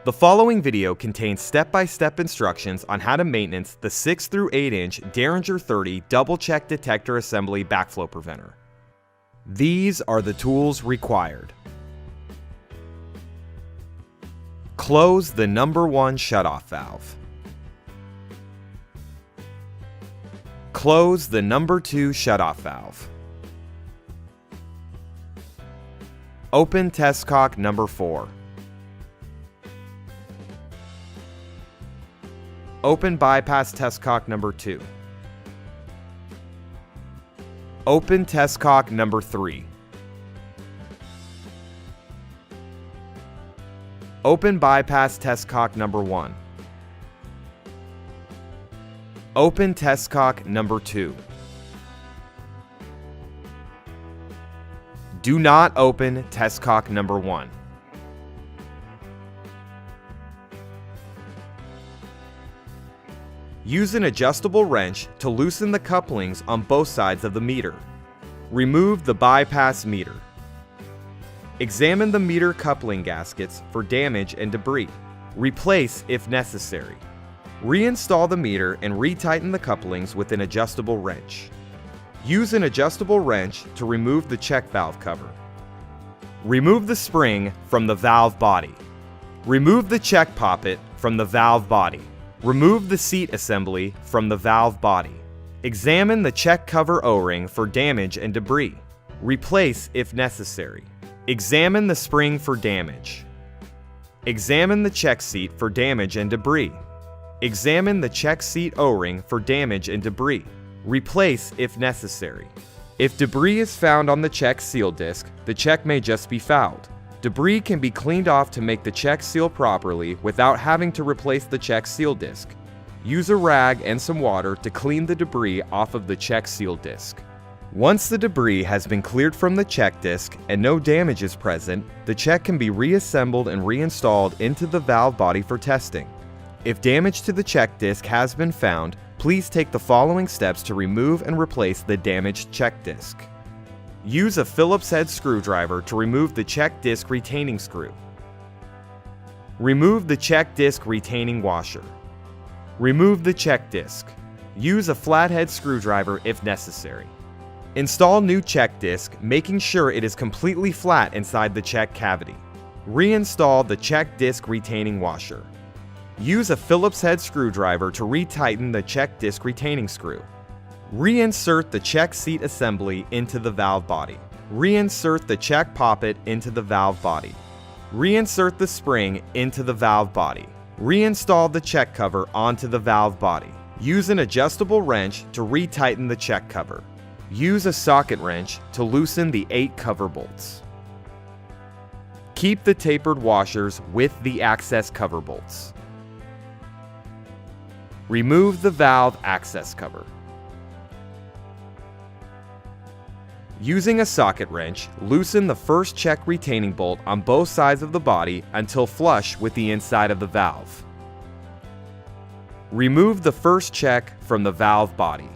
The following video contains step-by-step instructions on how to maintenance the 6 through 8 inch Deringer 30 double-check detector assembly backflow preventer. These are the tools required. Close the number 1 shutoff valve. Close the number 2 shutoff valve. Open test cock number 4. Open bypass test cock number 2. Open test cock number 3. Open bypass test cock number 1. Open test cock number 2. Do not open test cock number 1. Use an adjustable wrench to loosen the couplings on both sides of the meter. Remove the bypass meter. Examine the meter coupling gaskets for damage and debris. Replace if necessary. Reinstall the meter and retighten the couplings with an adjustable wrench. Use an adjustable wrench to remove the check valve cover. Remove the spring from the valve body. Remove the check poppet from the valve body. Remove the seat assembly from the valve body. Examine the check cover O-ring for damage and debris. Replace if necessary. Examine the spring for damage. Examine the check seat for damage and debris. Examine the check seat O-ring for damage and debris. Replace if necessary. If debris is found on the check seal disc, the check may just be fouled. Debris can be cleaned off to make the check seal properly without having to replace the check seal disc. Use a rag and some water to clean the debris off of the check seal disc. Once the debris has been cleared from the check disc and no damage is present, the check can be reassembled and reinstalled into the valve body for testing. If damage to the check disc has been found, please take the following steps to remove and replace the damaged check disc. Use a Phillips head screwdriver to remove the check disc retaining screw. Remove the check disc retaining washer. Remove the check disc. Use a flathead screwdriver if necessary. Install new check disc, making sure it is completely flat inside the check cavity. Reinstall the check disc retaining washer. Use a Phillips head screwdriver to retighten the check disc retaining screw. Reinsert the check seat assembly into the valve body. Reinsert the check poppet into the valve body. Reinsert the spring into the valve body. Reinstall the check cover onto the valve body. Use an adjustable wrench to retighten the check cover. Use a socket wrench to loosen the 8 cover bolts. Keep the tapered washers with the access cover bolts. Remove the valve access cover. Using a socket wrench, loosen the first check retaining bolt on both sides of the body until flush with the inside of the valve. Remove the first check from the valve body.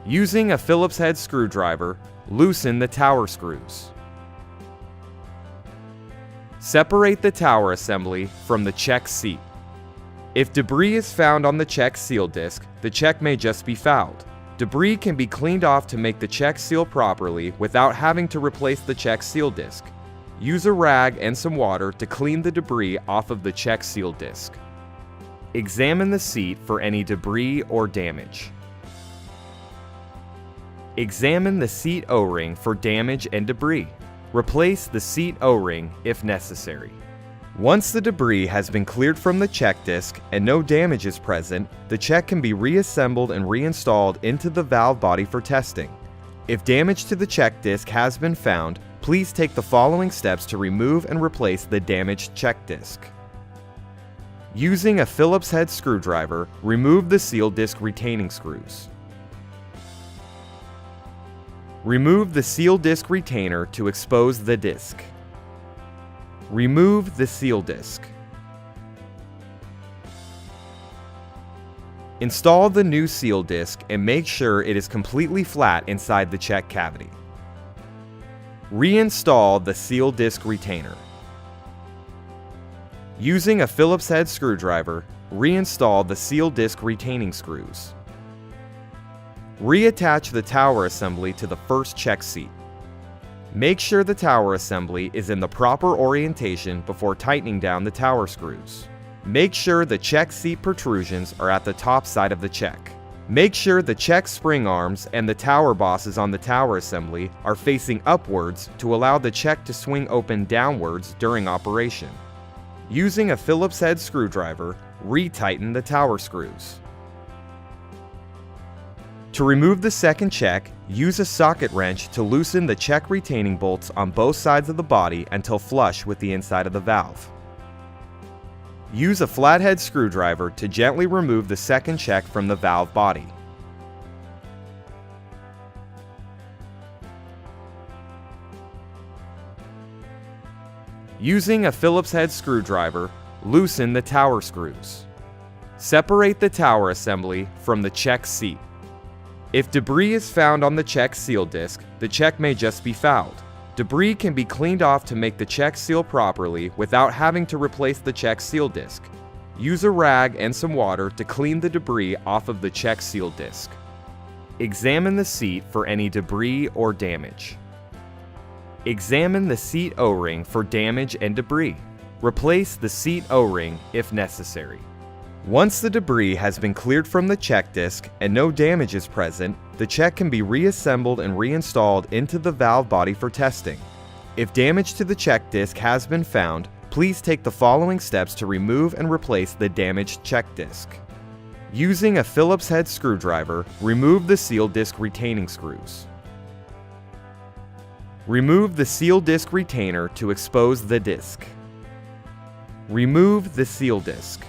Using a Phillips head screwdriver, loosen the tower screws. Separate the tower assembly from the check seat. If debris is found on the check seal disc, the check may just be fouled. Debris can be cleaned off to make the check seal properly without having to replace the check seal disc. Use a rag and some water to clean the debris off of the check seal disc. Examine the seat for any debris or damage. Examine the seat O-ring for damage and debris. Replace the seat O-ring if necessary. Once the debris has been cleared from the check disc and no damage is present, the check can be reassembled and reinstalled into the valve body for testing. If damage to the check disc has been found, please take the following steps to remove and replace the damaged check disc. Using a Phillips head screwdriver, remove the seal disc retaining screws. Remove the seal disc retainer to expose the disc. Remove the seal disc. Install the new seal disc and make sure it is completely flat inside the check cavity. Reinstall the seal disc retainer. Using a Phillips head screwdriver, reinstall the seal disc retaining screws. Reattach the tower assembly to the first check seat. Make sure the tower assembly is in the proper orientation before tightening down the tower screws. Make sure the check seat protrusions are at the top side of the check. Make sure the check spring arms and the tower bosses on the tower assembly are facing upwards to allow the check to swing open downwards during operation. Using a Phillips head screwdriver, retighten the tower screws. To remove the second check, use a socket wrench to loosen the check retaining bolts on both sides of the body until flush with the inside of the valve. Use a flathead screwdriver to gently remove the second check from the valve body. Using a Phillips head screwdriver, loosen the tower screws. Separate the tower assembly from the check seat. If debris is found on the check seal disc, the check may just be fouled. Debris can be cleaned off to make the check seal properly without having to replace the check seal disc. Use a rag and some water to clean the debris off of the check seal disc. Examine the seat for any debris or damage. Examine the seat O-ring for damage and debris. Replace the seat O-ring if necessary. Once the debris has been cleared from the check disc and no damage is present, the check can be reassembled and reinstalled into the valve body for testing. If damage to the check disc has been found, please take the following steps to remove and replace the damaged check disc. Using a Phillips head screwdriver, remove the seal disc retaining screws. Remove the seal disc retainer to expose the disc. Remove the seal disc.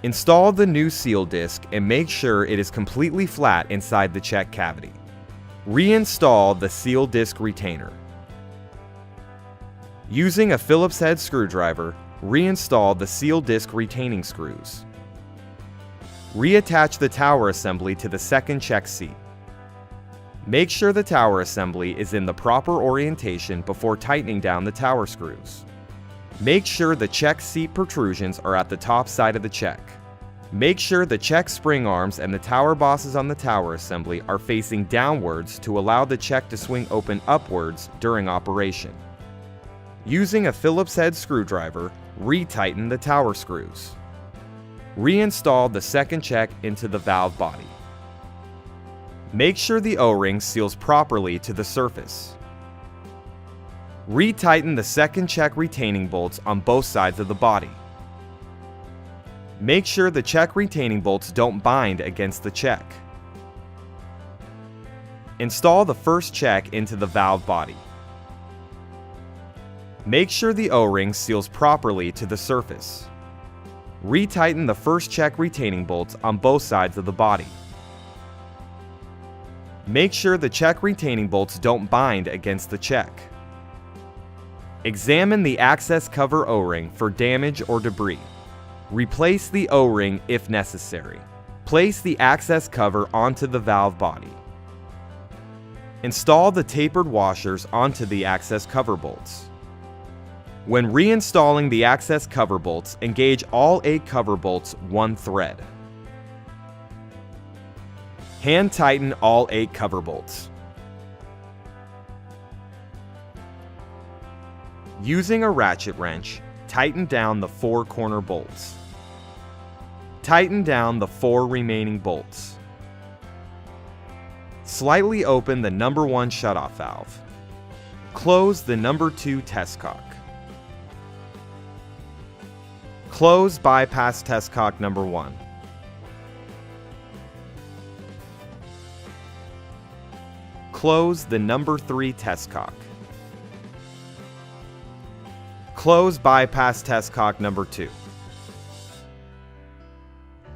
Install the new seal disc and make sure it is completely flat inside the check cavity. Reinstall the seal disc retainer. Using a Phillips head screwdriver, reinstall the seal disc retaining screws. Reattach the tower assembly to the second check seat. Make sure the tower assembly is in the proper orientation before tightening down the tower screws. Make sure the check seat protrusions are at the top side of the check. Make sure the check spring arms and the tower bosses on the tower assembly are facing downwards to allow the check to swing open upwards during operation. Using a Phillips head screwdriver, retighten the tower screws. Reinstall the second check into the valve body. Make sure the O-ring seals properly to the surface. Retighten the second check retaining bolts on both sides of the body. Make sure the check retaining bolts don't bind against the check. Install the first check into the valve body. Make sure the O-ring seals properly to the surface. Retighten the first check retaining bolts on both sides of the body. Make sure the check retaining bolts don't bind against the check. Examine the access cover O-ring for damage or debris. Replace the O-ring if necessary. Place the access cover onto the valve body. Install the tapered washers onto the access cover bolts. When reinstalling the access cover bolts, engage all 8 cover bolts one thread. Hand tighten all 8 cover bolts. Using a ratchet wrench, tighten down the 4 corner bolts. Tighten down the 4 remaining bolts. Slightly open the number 1 shutoff valve. Close the number 2 test cock. Close bypass test cock number 1. Close the number 3 test cock. Close bypass test cock number 2.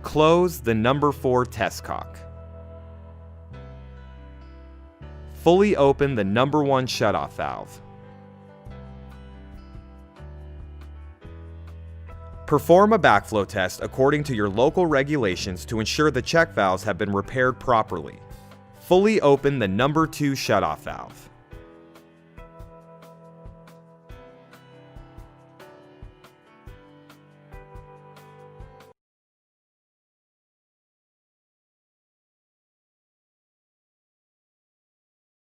Close the number 4 test cock. Fully open the number 1 shutoff valve. Perform a backflow test according to your local regulations to ensure the check valves have been repaired properly. fully open the number 2 shutoff valve.